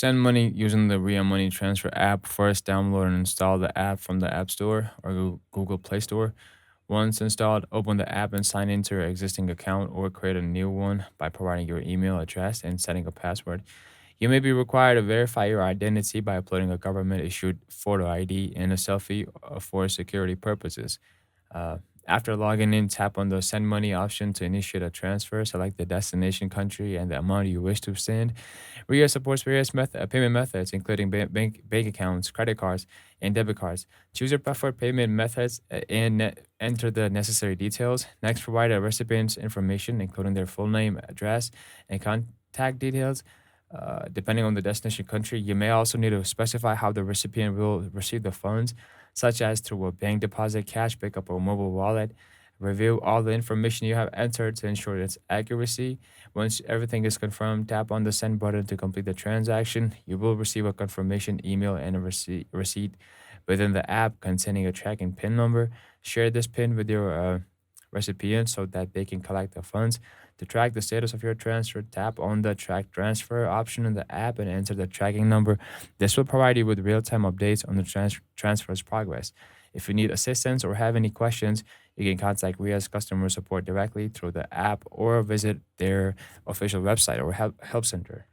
send money using the Ria Money Transfer app, first download and install the app from the App Store or Google Play Store. Once installed, open the app and sign into your existing account or create a new one by providing your email address and setting a password. You may be required to verify your identity by uploading a government issued photo ID and a selfie for security purposes. Uh, After logging in, tap on the send money option to initiate a transfer. Select the destination country and the amount you wish to send. RIA supports various payment methods, including bank accounts, credit cards, and debit cards. Choose your preferred payment methods and enter the necessary details. Next, provide a recipient's information, including their full name, address, and contact details. Depending on the destination country, you may also need to specify how the recipient will receive the funds, such as through a bank deposit, cash pickup, or mobile wallet. Review all the information you have entered to ensure its accuracy. Once everything is confirmed, tap on the send button to complete the transaction. You will receive a confirmation email and a receipt within the app containing a tracking PIN number. Share this PIN with your recipient so that they can collect the funds. To track the status of your transfer, tap on the track transfer option in the app and enter the tracking number. This will provide you with real time updates on the transfer's progress. If you need assistance or have any questions, you can contact RIA's customer support directly through the app or visit their official website or help center.